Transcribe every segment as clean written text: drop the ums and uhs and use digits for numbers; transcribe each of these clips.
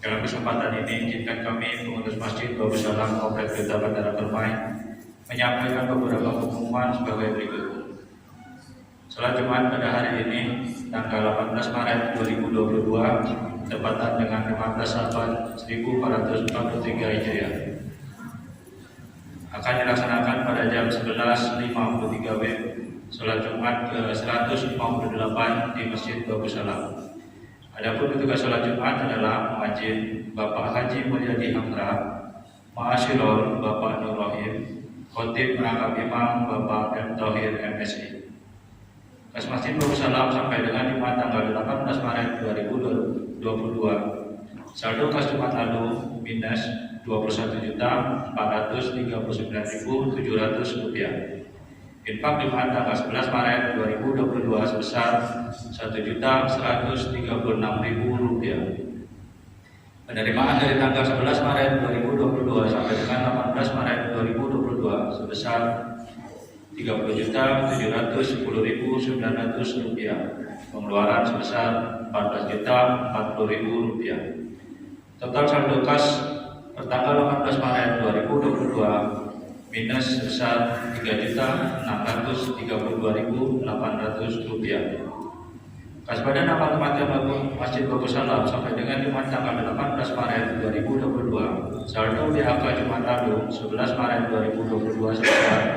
Dalam kesempatan ini, izinkan kami pengurus Masjid Babus Salam Kompleks Duta Bandara Permai menyampaikan beberapa pengumuman sebagai berikut. Salat Jumat pada hari ini, tanggal 18 Maret 2022, tepatan dengan 15 Saban 1443 Hijriah, akan dilaksanakan pada jam 11.53 WIB, salat Jumat ke-158 di Masjid Babus Salam. Adapun petugas salat Jumat adalah muadzin Bapak Haji Mulyadi Hamra, Ma'asyirul Bapak Nur Rahim, khotib merangkap imam Bapak M. Thohir MSI. Kas Masjid Babus Salam sampai dengan Jumat tanggal 18 Maret 2022. Saldo kas Jumat lalu minus Rp21.439.700. Infak Jumat tanggal 11 Maret 2022 sebesar Rp1.136.000. Penerimaan dari tanggal 11 Maret 2022 sampai dengan 18 Maret 2022 sebesar Rp30.710.900. Pengeluaran sebesar Rp14.040.000. Total saldo kas pertanggal 18 Maret 2022 minus sebesar Rp3.632.800. Kas badan amal kematian Masjid Babus Salam sampai dengan Jumat tanggal 18 Maret 2022. Saldo DHK Jumat lalu 11 Maret 2022 sebesar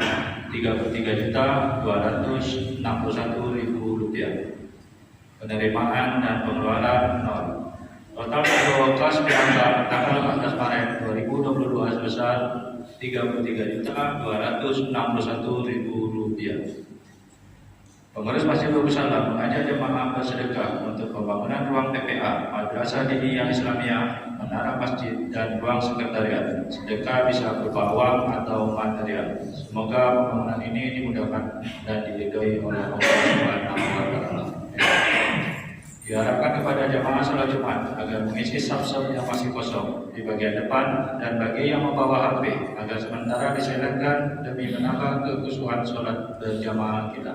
Rp33.261.000. Penerimaan dan pengeluaran nol. Total saldo kas DHK tanggal 18 Maret 2022 sebesar Rp33.261.000. Pengurus Masjid Babus Salam mengajak jemaah bersedekah untuk pembangunan ruang TPA, Madrasah Diniyah Islamiyah, menara masjid, dan ruang sekretariat. Sedekah bisa berupa uang atau material. Semoga pembangunan ini dimudahkan dan diridhoi oleh Allah Subhanahu wa Ta'ala. Diharapkan kepada jemaah salat Jumat agar mengisi saf-saf yang masih kosong di bagian depan dan bagi yang membawa HP agar sementara disilangkan demi menambah kekhusyuan salat berjamaah kita.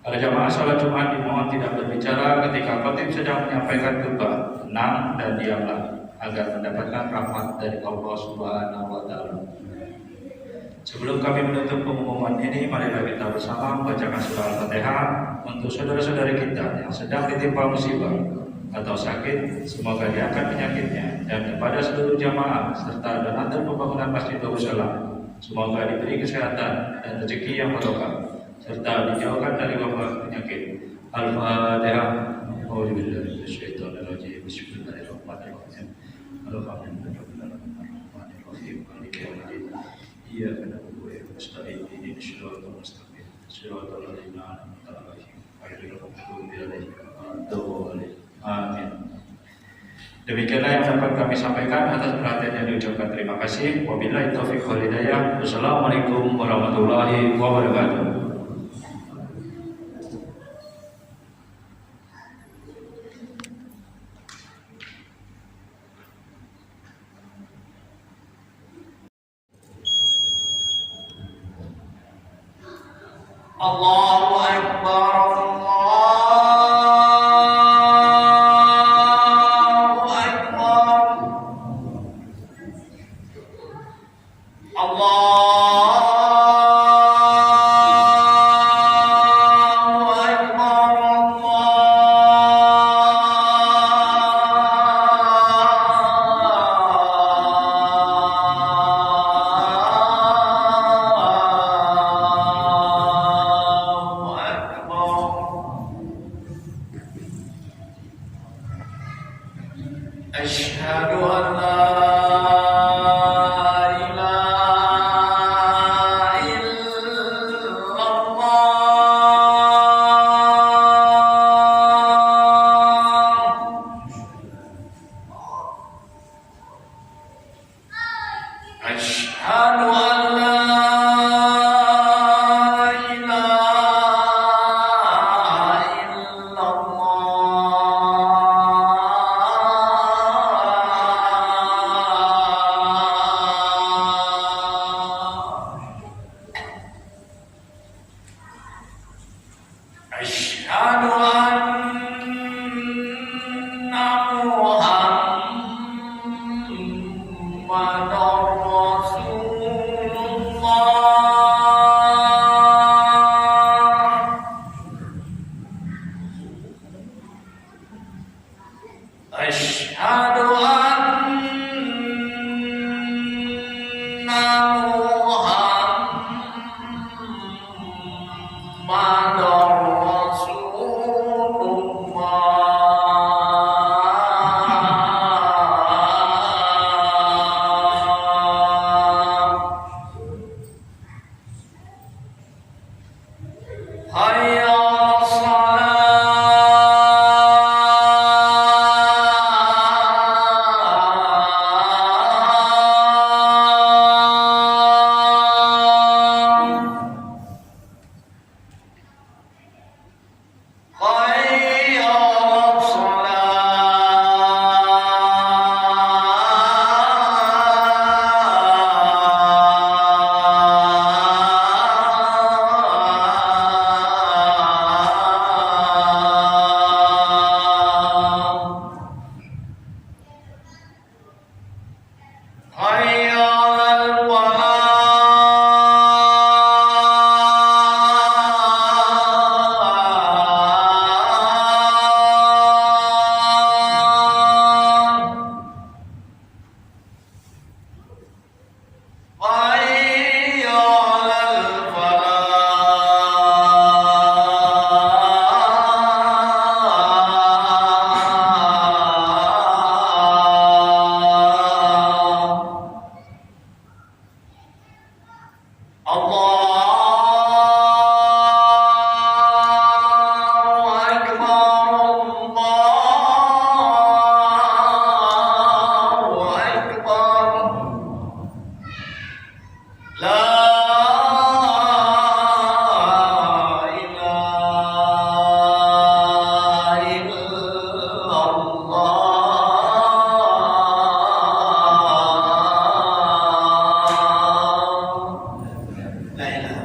Para jamaah salat Jumat dimohon tidak berbicara ketika khatib sedang menyampaikan khutbah. Tenang dan diamlah agar mendapatkan rahmat dari Allah Subhanahu wa Ta'ala. Sebelum kami menutup pengumuman ini, marilah kita bersama membacakan surah Al-Fatihah untuk saudara-saudari kita yang sedang ditimpa musibah atau sakit, semoga diangkat penyakitnya, dan kepada seluruh jamaah serta donatur pembangunan Masjid Babus Salam, semoga diberi kesehatan dan rezeki yang barokah serta dijauhkan dari wabah penyakit. Al-Fatihah. A'udzubillahi minasyaitonirrajim. Bismillahirrahmanirrahim. Alhamdulillahirrahmanirrahim. Maliki yaumiddin. Iyyaka na'budu wa iyyaka nasta'in. Ihdinas siratal mustaqim. Siratal ladzina an'amta 'alaihim ghairil maghdubi 'alaihim waladdallin. Amin. Demikianlah yang dapat kami sampaikan. Atas perhatian yang diucapkan terima kasih. Wabillahi taufiq wal hidayah. Wassalamualaikum warahmatullahi wabarakatuh. Allahu Akbar. Asyhadu an la أشهد أن محمد رسول الله. حي على الصلاة. حي على الصلاة. حي على الفلاح. حي على الفلاح. الله أكبر. الله أكبر. لا إله إلا الله. لا إله.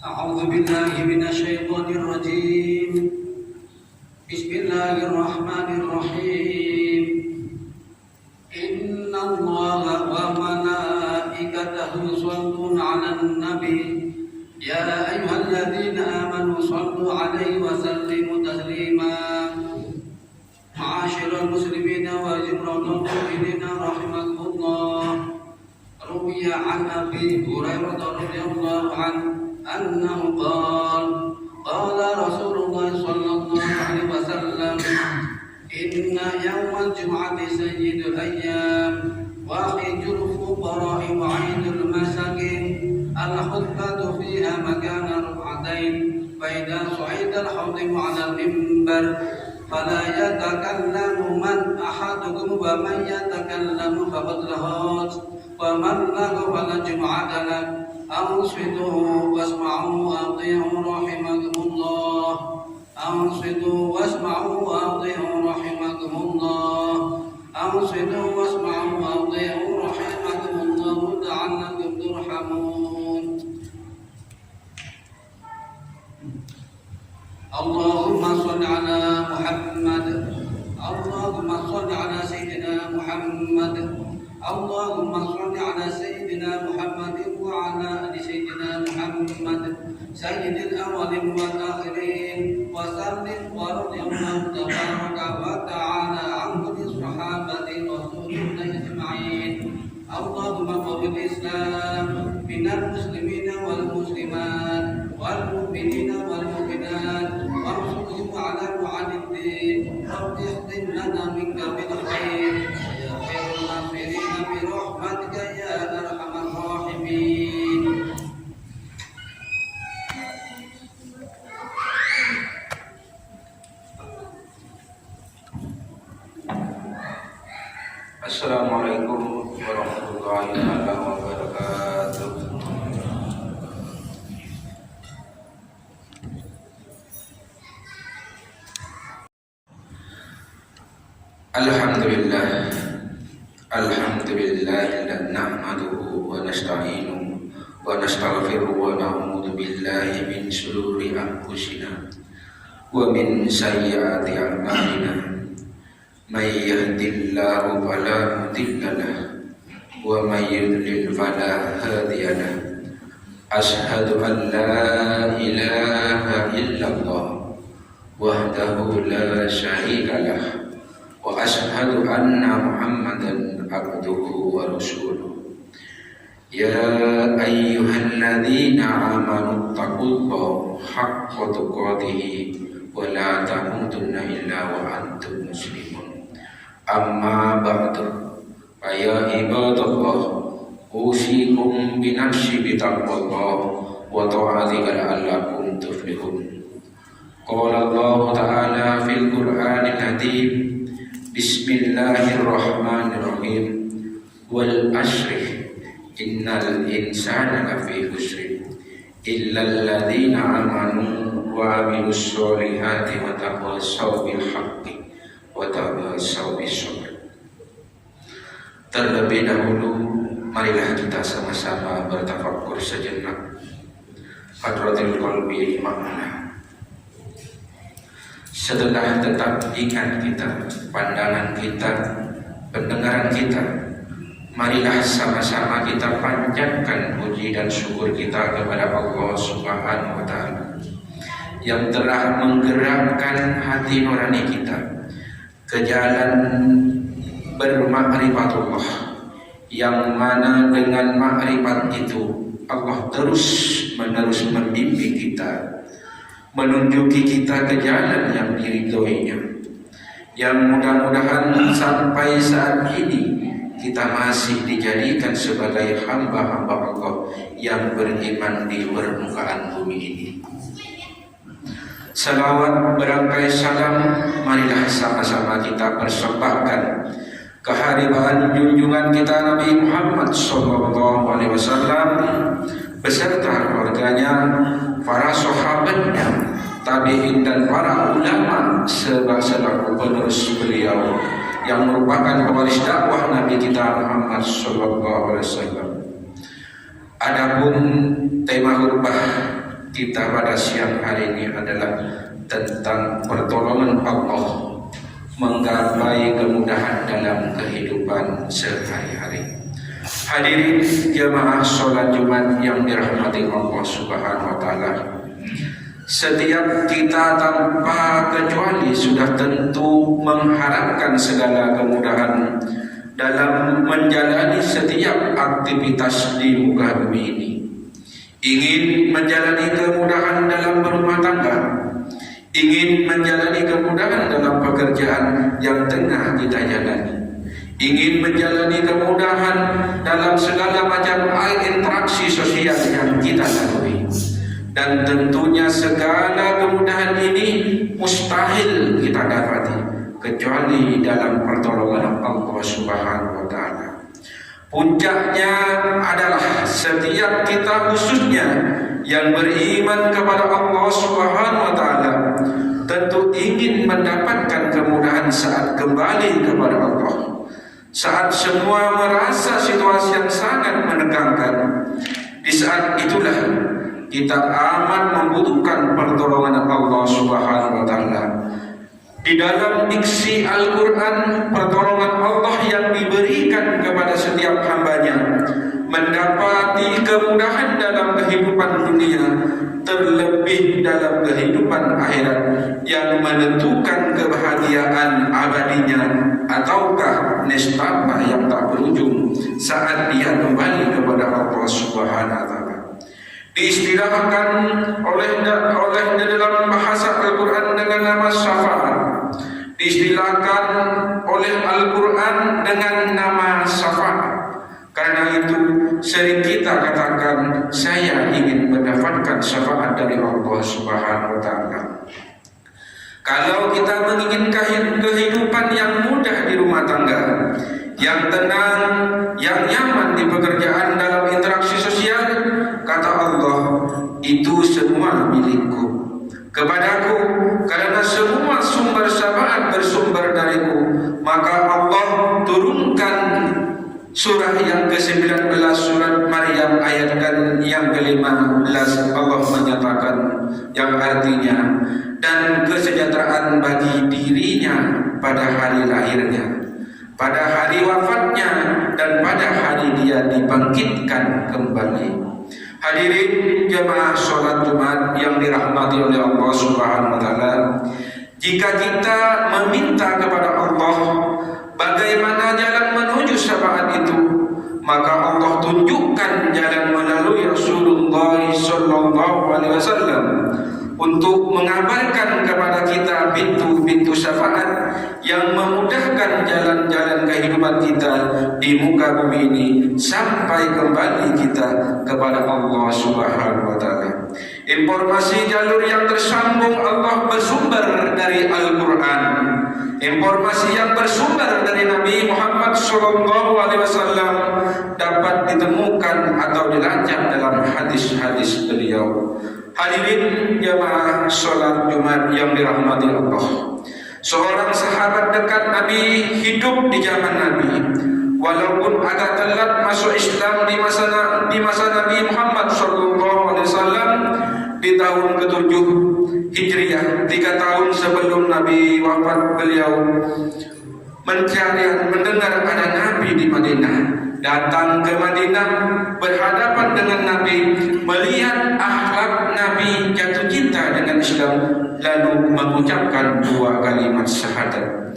أعوذ بالله من الشيطان الرجيم. بسم الله الرحمن الرحيم. إن الله وملائكته يصلون على النبي يا أيها الذين آمنوا صلوا عليه وسلموا تسليما. معاشر المسلمين وجبران المؤمنين رحمكم الله. روي عن أبي هريرة رضي الله عنه أنه قال قال رسول الله صلى الله عليه وسلم إن يوم الجمعة سيد الأيام وخير الفقراء وعيد المساكين. الخطبة فيها مكان ركعتين. فإذا صعد الخطيب على المنبر فلا يتكلم من أحدكم ومن يتكلم فقد لهات ومن له فلا جمعة له. أنصتوا واسمعوا وأطيعوا رحمكم الله. أنصتوا واسمعوا وأطيعوا رحمكم الله. أنصتوا واسمعوا وأطيعوا رحمكم الله لعلكم ترحمون. اللهم صل على محمد. اللهم صل على سيدنا محمد. اللهم صل على سيدنا محمد وعلى آل سيدنا محمد سيد الأولين والآخرين وسلم ورضي الله تبارك وتعالى عن كل الصحابة رسول الله أجمعين. اللهم قوم الإسلام من المسلمين والمسلمات والمؤمنين والمؤمنات وانصرهم على معاد الدين. رب اختم لنا منك بالخير يا خير الناصرين برحمتك يا أرحم الراحمين. Assalamualaikum warahmatullahi wabarakatuh. Alhamdulillah. Alhamdulillah nahmaduhu wa nasta'inuhu wa nastaghfiruhu wa na'udzu billahi min shururi anfusina wa min sayyiati a'malina. May yahdihillahu fala mudilla lahu wa may yudlil fala hadiya lahu. Ashhadu an la ilaha illallah wahdahu la syarika lah wa ashhadu anna Muhammadan abduhu wa rasuluh. Ya ayyuhalladzina amanu taqullaha haqqa tuqatih wa la tamutunna illa wa antum muslimun. Amma ba'du. Ya ibadallah, usikum binafsi bitaqwallah wa ta'atihi la'allakum tuflihun. Qala Allah Ta'ala fil Qur'anil Hakim, Bismillahirrahmanirrahim, wal asri innal insana lafi khusr illa alladhina amanu wa amilus solihati wa tawassaw bil haqqi wa tawassaw bis sabr. Terlebih dahulu, marilah kita sama-sama bertafakkur sejenak. Hadratil qalbi makna. Setelah tetap ingat kita, pandangan kita, pendengaran kita, marilah sama-sama kita panjatkan puji dan syukur kita kepada Allah Subhanahu wa Ta'ala yang telah menggerakkan hati nurani kita ke jalan bermakrifatullah, yang mana dengan makrifat itu Allah terus-menerus membimbing kita, menunjuki kita ke jalan yang diridhoinya, yang mudah-mudahan sampai saat ini kita masih dijadikan sebagai hamba-hamba Allah yang beriman di permukaan bumi ini. Salawat berangkai salam marilah sama-sama kita persembahkan kehadiran junjungan kita Nabi Muhammad SAW beserta keluarganya, para sahabatnya, tabi'in dan para ulama selaku penerus beliau yang merupakan pewaris dakwah Nabi kita Muhammad SAW. Adapun tema khutbah kita pada siang hari ini adalah tentang pertolongan Allah menggapai kemudahan dalam kehidupan sehari-hari. Hadirin jemaah sholat Jumat yang dirahmati Allah Subhanahu wa Ta'ala, setiap kita tanpa kecuali sudah tentu mengharapkan segala kemudahan dalam menjalani setiap aktivitas di muka bumi ini. Ingin menjalani kemudahan dalam berumah tangga, ingin menjalani kemudahan dalam pekerjaan yang tengah kita jalani, ingin menjalani kemudahan dalam segala macam interaksi sosial yang kita lalui, dan tentunya segala kemudahan ini mustahil kita dapati kecuali dalam pertolongan Allah Subhanahu wa Ta'ala. Puncaknya adalah setiap kita khususnya yang beriman kepada Allah Subhanahu wa Ta'ala tentu ingin mendapatkan kemudahan saat kembali kepada Allah, saat semua merasa situasi yang sangat menegangkan. Di saat itulah kita amat membutuhkan pertolongan Allah Subhanahu wa Ta'ala. Di dalam diksi Al-Quran, pertolongan Allah yang diberikan kepada setiap hambanya mendapati kemudahan dalam kehidupan dunia, terlebih dalam kehidupan akhirat yang menentukan kebahagiaan abadinya ataukah nestapa yang tak berujung saat dia kembali kepada Allah Subhanahu wa Ta'ala. Diistilahkan oleh dalam bahasa Al-Quran dengan nama syafaat, diistilahkan oleh Al-Quran dengan nama syafaat. Karena itu sering kita katakan, saya ingin mendapatkan syafaat dari Allah Subhanahu wa Ta'ala. Kalau kita menginginkan kehidupan yang mudah di rumah tangga, yang tenang, yang nyaman di pekerjaan dalam interaksi sosial, kata Allah, itu semua milikku, kepadaku, karena semua sumber syafaat bersumber dariku. Maka Allah turunkan surah yang ke-19 surat Maryam ayat yang ke-15. Allah menyatakan yang artinya, dan kesejahteraan bagi dirinya pada hari lahirnya, pada hari wafatnya, dan pada hari dia dibangkitkan kembali. Hadirin jemaah sholat Jumat yang dirahmati oleh Allah Subhanahu wa taala, jika kita meminta kepada Allah bagaimana jalan menuju syafaat itu, maka Allah tunjukkan jalan melalui Rasulullah sallallahu alaihi wasallam untuk mengabarkan kepada kita pintu-pintu syafaat yang memudahkan jalan-jalan kehidupan kita di muka bumi ini sampai kembali kita kepada Allah Subhanahu wa taala. Informasi jalur yang tersambung Allah bersumber dari Al-Quran. Informasi yang bersumber dari Nabi Muhammad sallallahu alaihi wasallam dapat ditemukan atau dilacak dalam hadis-hadis beliau. Hadirin jemaah sholat Jumat yang dirahmati Allah, seorang sahabat dekat Nabi hidup di zaman Nabi, walaupun agak telat masuk Islam di masa Nabi Muhammad sallallahu alaihi wasallam di tahun ke-7 Hijriah, 3 tahun sebelum Nabi wafat. Beliau mendengar ada Nabi di Madinah, datang ke Madinah, berhadapan dengan Nabi, melihat akhlak Nabi, jatuh cinta dengan Islam, lalu mengucapkan 2 kalimat syahadat.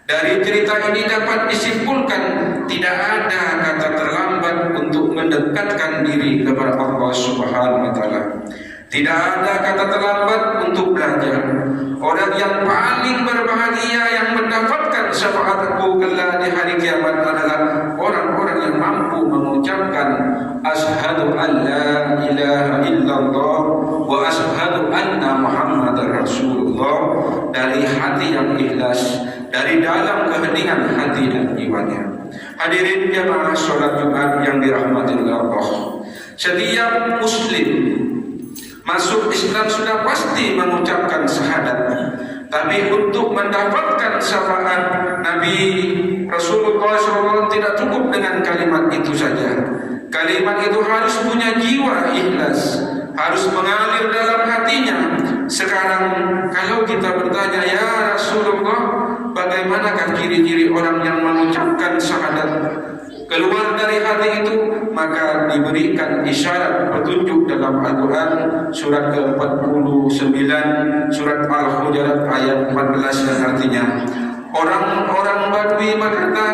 Dari cerita ini dapat disimpulkan tidak ada kata terlambat untuk mendekatkan diri kepada Allah Subhanahu wa taala. Tidak ada kata terlambat untuk belajar. Orang yang paling berbahagia yang mendapatkan syafaatku kelak di hari kiamat adalah orang-orang yang mampu mengucapkan asyhadu an la ilaha illallah wa asyhadu anna Muhammadar Rasulullah dari hati yang ikhlas, dari dalam keheningan hati dan jiwanya. Hadirin jemaah sholat Jumat yang dirahmati Allah, setiap muslim masuk Islam sudah pasti mengucapkan syahadat, tapi untuk mendapatkan syafaat Nabi Rasulullah SAW tidak cukup dengan kalimat itu saja. Kalimat itu harus punya jiwa ikhlas, harus mengalir dalam hatinya. Sekarang kalau kita bertanya, ya Rasulullah, bagaimanakah ciri-ciri orang yang mengucapkan syahadat? Keluar dari hati itu, maka diberikan isyarat petunjuk dalam Al-Quran surat ke-49, surat Al-Hujurat ayat 14, yang artinya orang-orang Badui berkata,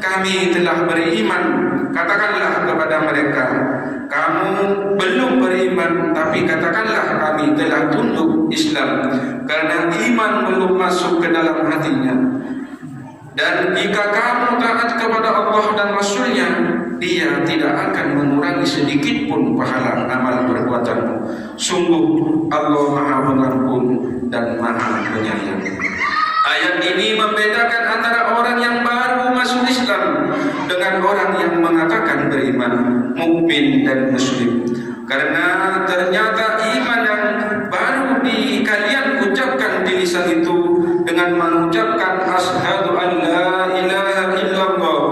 kami telah beriman. Katakanlah kepada mereka, kamu belum beriman, tapi katakanlah kami telah tunduk Islam, karena iman belum masuk ke dalam hatinya. Dan jika kamu taat kepada Allah dan Rasulnya, Dia tidak akan mengurangi sedikit pun pahala amal perbuatanmu. Sungguh Allah Maha Pengampun dan Maha Penyayang. Ayat ini membedakan antara orang yang baru masuk Islam dengan orang yang mengatakan beriman, mukmin dan muslim. Karena ternyata iman yang baru kalian ucapkan di lisan itu dengan mengucapkan asyhadu an la ilaha illallah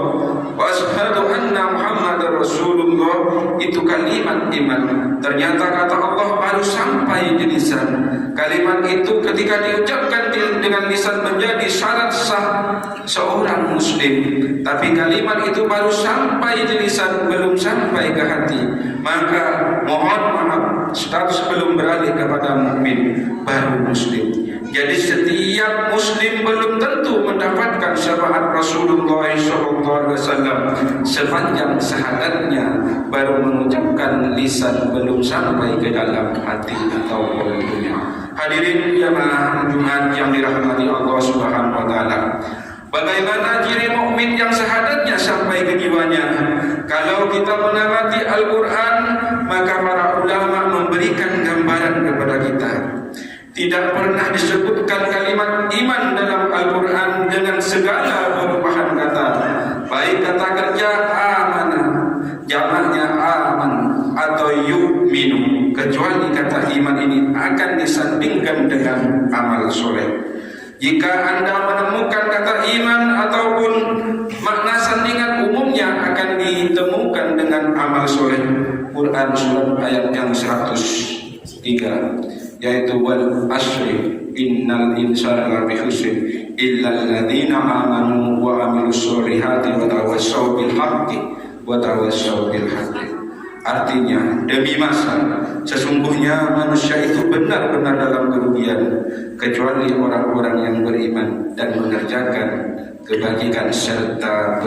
wa asyhadu anna Muhammadar Rasulullah, itu kalimat iman. Ternyata kata Allah baru sampai di lisan. Kalimat itu ketika diucapkan dengan lisan menjadi syarat sah seorang muslim, tapi kalimat itu baru sampai di lisan, belum sampai ke hati. Maka mohon maaf, status belum beralih kepada mukmin, baru muslim. Jadi setiap muslim belum tentu mendapatkan syafaat Rasulullah SAW sepanjang syahadatnya baru mengucapkan lisan, belum sampai ke dalam hati atau qalbinya. Hadirin jemaah Jumat yang dirahmati Allah Subhanahu wa taala, bagaimana ciri mukmin yang syahadatnya sampai ke jiwanya? Kalau kita mengamati Al-Quran, maka para ulama memberikan gambaran kepada kita. Tidak pernah disebutkan kalimat iman dalam Al-Quran dengan segala perubahan kata, baik kata kerja amana, jamaknya aman, atau yu'minu, kecuali kata iman ini akan disandingkan dengan amal soleh. Jika anda menemukan kata iman ataupun makna sandingan umumnya akan ditemukan dengan amal soleh. Quran surat ayat yang 103, yaitu wal asri innal insana lafi khusr illa alladziina aamanu wa 'amilus solihati wa tawassaw bil haqqi wa tawassaw bil haqqi. Artinya, demi masa, sesungguhnya manusia itu benar-benar dalam kerugian, kecuali orang-orang yang beriman dan mengerjakan kebajikan serta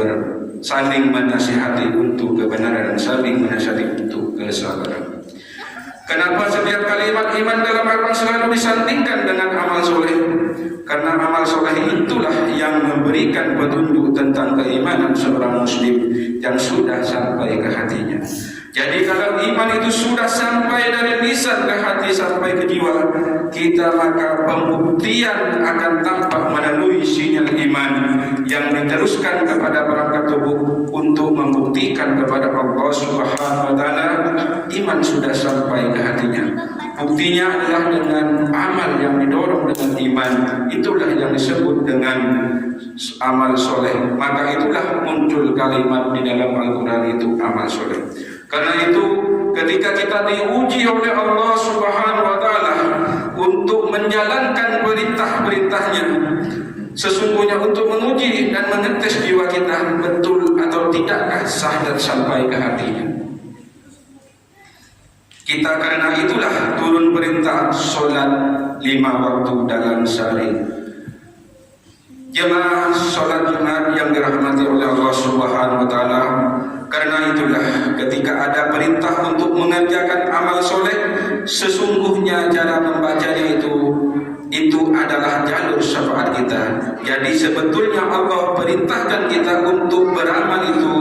saling menasihati untuk kebenaran dan saling menasihati untuk kesabaran. Kenapa setiap kalimat iman dalam Al-Quran selalu disandingkan dengan amal soleh? Karena amal soleh itulah yang memberikan petunjuk tentang keimanan seorang muslim yang sudah sampai ke hatinya. Jadi kalau iman itu sudah sampai dari lisan ke hati sampai ke jiwa kita, maka pembuktian akan tampak melalui sinyal iman yang diteruskan kepada perangkat tubuh untuk membuktikan kepada Allah Subhanahu wa taala iman sudah sampai ke hatinya. Buktinya adalah dengan amal yang didorong dengan iman, itulah yang disebut dengan amal soleh. Maka itulah muncul kalimat di dalam Al-Quran itu amal soleh. Karena itu ketika kita diuji oleh Allah Subhanahu wa taala untuk menjalankan perintah-perintahnya, sesungguhnya untuk menguji dan mengetes jiwa kita betul atau tidakkah syahadat sampai ke hatinya. Kita karena itulah turun perintah solat 5 waktu dalam sehari. Jemaah solat Jumat yang dirahmati oleh Allah Subhanahu wa taala, karena itulah ketika ada perintah untuk mengerjakan amal soleh, sesungguhnya cara membacanya itu adalah jalur syafaat kita. Jadi sebetulnya Allah perintahkan kita untuk beramal itu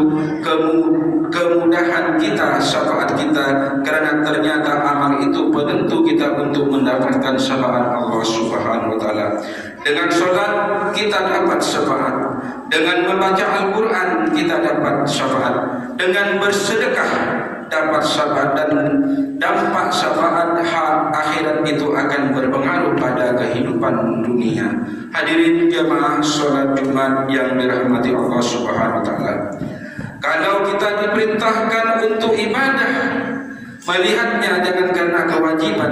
kemudahan kita, syafaat kita, karena ternyata amal itu penentu kita untuk mendapatkan syafaat Allah Subhanahu wa taala. Dengan sholat kita dapat syafaat, dengan membaca Al-Quran kita dapat syafaat, dengan bersedekah dapat syafaat, dan dampak syafaat akhirat itu akan berpengaruh pada kehidupan dunia. Hadirin jemaah sholat Jumat yang dirahmati Allah Subhanahu wa taala, kalau kita diperintahkan untuk ibadah, melihatnya jangan karena kewajiban,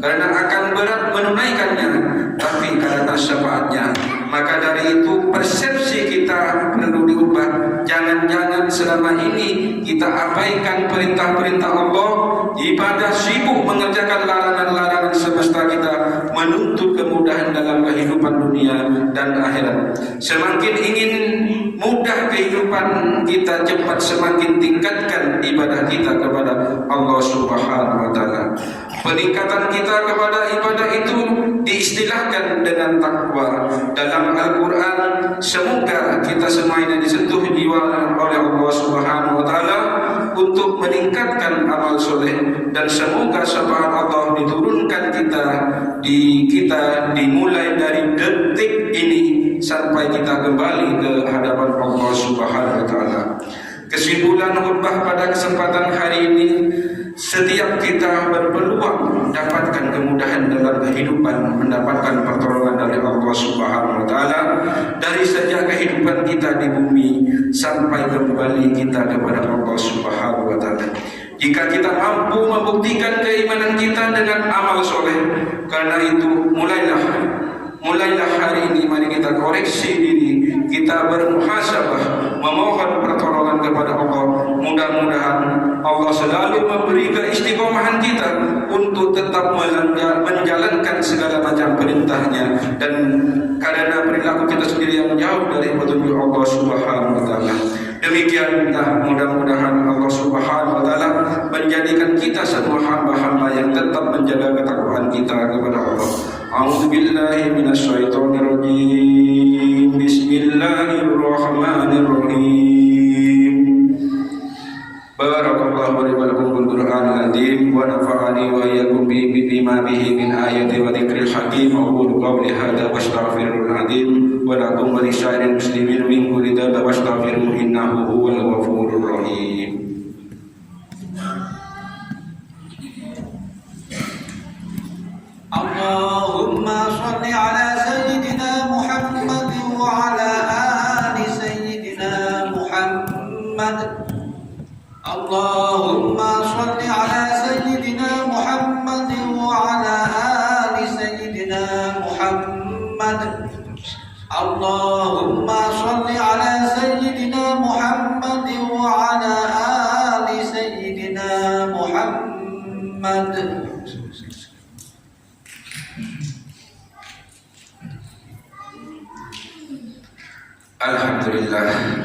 karena akan berat menunaikannya, tapi karena syafaatnya. Maka dari itu persepsi kita perlu diubah. Jangan-jangan selama ini kita abaikan perintah-perintah Allah, ibadah, sibuk mengerjakan larangan-larangan semesta kita, menuntut kemudahan dalam kehidupan dunia dan akhirat. Semakin ingin mudah kehidupan kita cepat, semakin tingkatkan ibadah kita kepada Allah Subhanahu wa taala. Peningkatan kita kepada ibadah itu diistilahkan dengan takwa. Dalam Al-Quran, semoga kita semua ini disentuh jiwa oleh Allah Subhanahu wa taala untuk meningkatkan amal soleh, dan semoga syafaat Allah diturunkan kita dimulai dari detik ini sampai kita kembali ke hadapan Allah Subhanahu wa taala. Kesimpulan khutbah pada kesempatan hari ini, setiap kita berpeluang mendapatkan kemudahan dalam kehidupan, mendapatkan pertolongan dari Allah Subhanahu wa taala dari sejak kehidupan kita di bumi sampai kembali kita kepada Allah Subhanahu wa taala. Jika kita mampu membuktikan keimanan kita dengan amal soleh, karena itu mulailah hari ini mari kita koreksi diri, kita bermuhasabah, memohon pertolongan kepada Allah. Mudah-mudahan Allah selalu memberi keistiqomahan kita untuk tetap menjalankan segala macam perintahnya, dan karena perilaku kita sendiri yang jauh dari petunjuk Allah Subhanahu wa taala. Demikianlah, mudah-mudahan Allah Subhanahu wa taala menjadikan kita semua hamba-hamba yang tetap menjaga ketakwaan kita kepada Allah. A'udzubillahi minasyaitonir rajim. Bismillahirrahmanirrahim. Barakallahu li wa lakum bil Qur'anil azim wa nafa'ani wa iyyakum bima bihi min ayati wa dzikril hakim. Aqulu qawli hadza wa astaghfirul azim wa lakum wa lisa'iril muslimin min kulli dhanbin wastaghfiruhu innahu huwal ghafurur rahim. Allahumma shalli ala sayyidina Muhammad wa ala ali sayyidina Muhammad. Allahumma shalli ala sayyidina Muhammad wa ala ali sayyidina Muhammad. Allahumma shalli ala sayyidina Muhammad wa ala ali sayyidina محمد.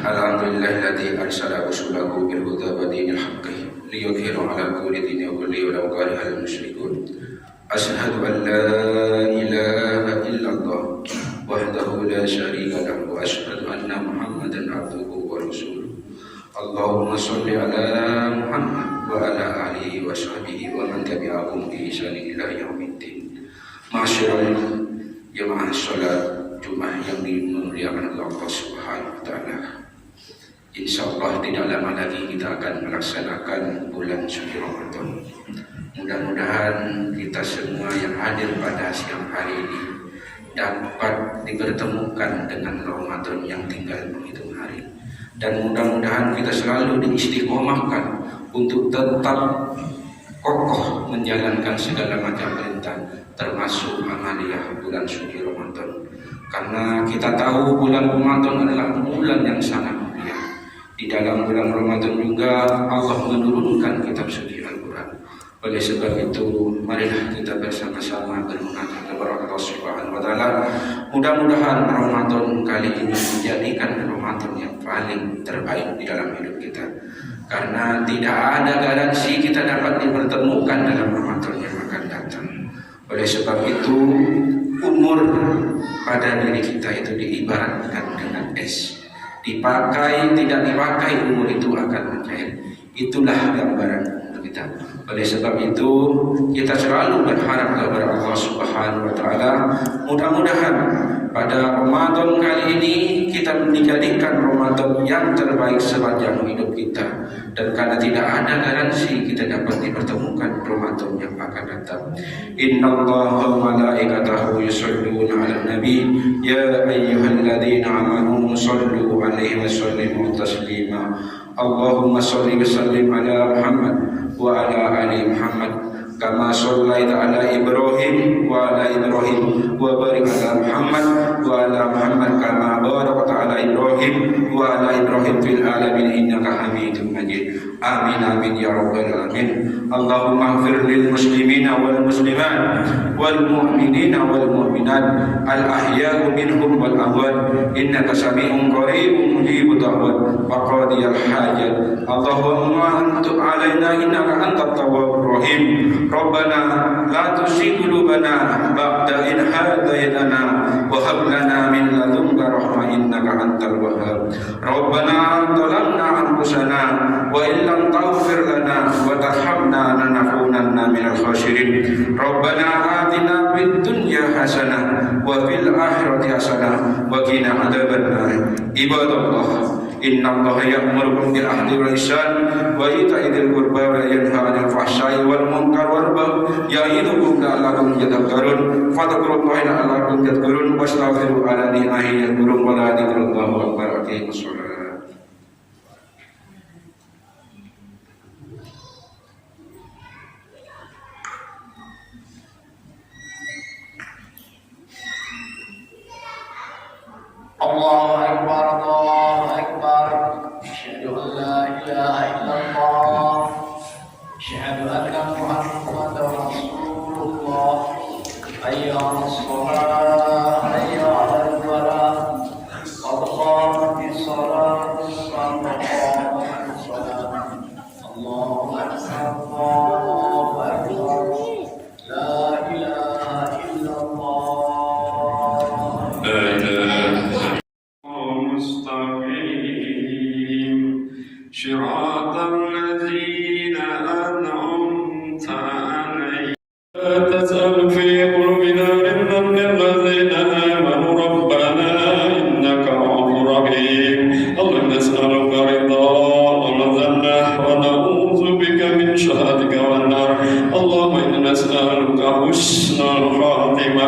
Alhamdulillahilladzi arsala rasulahu bil huda wa dinil haqqi liyudhhirahu 'ala kulli dinin kulli walau karihal musyrikun. Asyhadu an la ilaha illallah wahdahu la syarika lahu wa asyhadu anna Muhammadan abduhu wa rasuluh. Allahumma shalli ala Muhammad wa ala alihi wa sahbihi wa man tabi'ahum bi ihsan ila yaumiddin. Ma'asyiral jamaah salat Jumat yang dimuliakan Allah Subhanahu wa taala. Insyaallah tidak lama lagi kita akan melaksanakan bulan suci Ramadan. Mudah-mudahan kita semua yang hadir pada siang hari ini dapat dipertemukan dengan Ramadan yang tinggal menghitung hari. Dan mudah-mudahan kita selalu diistiqomahkan untuk tetap kokoh menjalankan segala macam perintah, termasuk amaliyah bulan suci Ramadan. Karena kita tahu bulan Ramadan adalah bulan yang sangat mulia. Di dalam bulan Ramadan juga Allah menurunkan kitab suci Al-Quran. Oleh sebab itu, marilah kita bersama-sama bermunajat kepada Allah Subhanahu wa taala. Mudah-mudahan Ramadan kali ini menjadikan Ramadan yang paling terbaik di dalam hidup kita. Karena tidak ada garansi kita dapat dipertemukan dalam Ramadan yang akan datang. Oleh sebab itu, umur pada diri kita itu diibaratkan dengan es. Dipakai, tidak dipakai, umur itu akan mencair. Itulah gambaran kita. Oleh sebab itu, kita selalu berharap kepada Allah Subhanahu wa taala, mudah-mudahan pada Ramadan kali ini kita menjadikan Ramadan yang terbaik sepanjang hidup kita. Dan karena tidak ada garansi kita dapat dipertemukan Ramadan yang akan datang. Innallaha wa malaikatahu yusholluna 'alan nabi ya ayyuhalladzina amanu shallu 'alaihi wa sallimu taslima. Allahumma shalli wa sallim ala Muhammad wa ala ali Muhammad kama shallaita ala Ibrahim wa ala Ibrahim wa barik ala Muhammad wa ala Muhammad kama barakta ala Ibrahim wa ala Ibrahim fil alamin innaka Hamidum Majid. Amin amin ya rabbal alamin. Allahumma ighfir lil muslimina wal muslimat wal mu'minina wal mu'minat al ahya'u minhum wal amwat innaka sami'un qaribun mujibud da'wat wa qadiyal hajat. Allahumma antub alaina innaka antat tawwabur rahim. Rabbana la tuzigh qulubana ba'da idh hadaytana wa hab lana min ladunka rahmah innaka antal wahhab. Rabbana zalamna anfusana wa in lam taghfir lana wa tarhamna lanakunanna minal khasirin. Rabbana atina fid dunya hasanah wa fil akhirati hasanah wa qina adzabannar. Ibadallah, innallaha ya'murukum bil ahdi wal ihsan wa ita'i dzil qurba wa yanha 'anil fahsya'i wal munkar wal baghi ya'idukum la'allakum tadhakkarun. Fadhkurullaha la'allakum tadhakkarun wastaghfiru 'ala ni'mahi yadhkurum wa la dzikrullahi akbar. Aqimus shalah. Allahu Akbar, Allahu Akbar. Asyhadu an la ilaha illallah. Asyhadu anna Muhammadar Rasulullah. Hayya 'alas shalah, hayya 'alal falah. Qad qamatis shalah, qad qamatis shalah. Allahu Akbar, Allahu Akbar. La ilaha illallah. صراط الذين أنعمت عليهم لا تسأل في قلوبنا غلا للذين آمنوا ربنا إنك رؤوف رحيم. اللهم نسألك رضاك والجنة ونعوذ بك من سخطك والنار. اللهم إنا نسألك حسن الخاتمة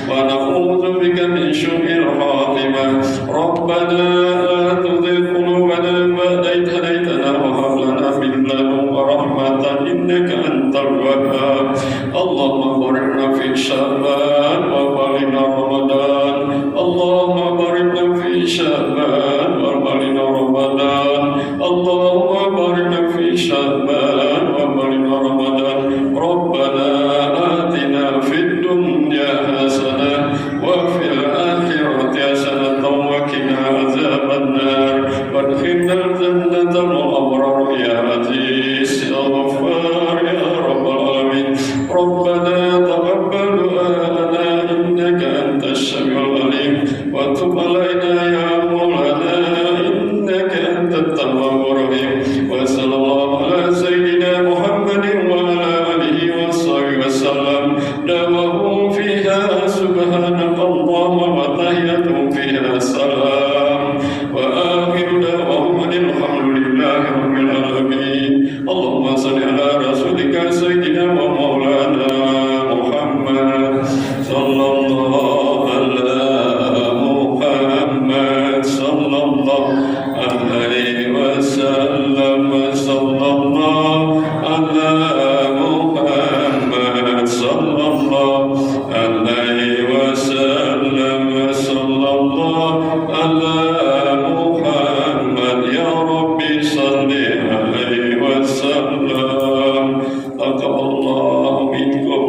ونعوذ بك من سوء الخاتمة. ربنا لا تزغ قلوبنا بعد إذ هديتنا وهب لنا من لدنك رحمة إنك أنت الوهاب. اللهم بارك في شعبان وبلغنا رمضان. اللهم بارك في شعبان وبلغنا رمضان. اللهم بارك في شعبان وبلغنا رمضان. ربنا تقبل دعاءنا إنك أنت السميع العليم وتب علينا يا مولانا إنك أنت التواب الرحيم وصلى الله على سيدنا محمد وعلى آله وصحبه وسلم دعواهم فيها سبحانك اللهم وتحيتهم فيها سلام وآخر دعواهم أن الحمد لله رب العالمين اللهم صل على رسولك سيدنا ومولانا محمد صلى الله على محمد صلى الله عليه وسلم صلى الله على محمد صلى الله عليه وسلم صلى الله على محمد يا ربي صل عليه وسلم تقبل الله منكم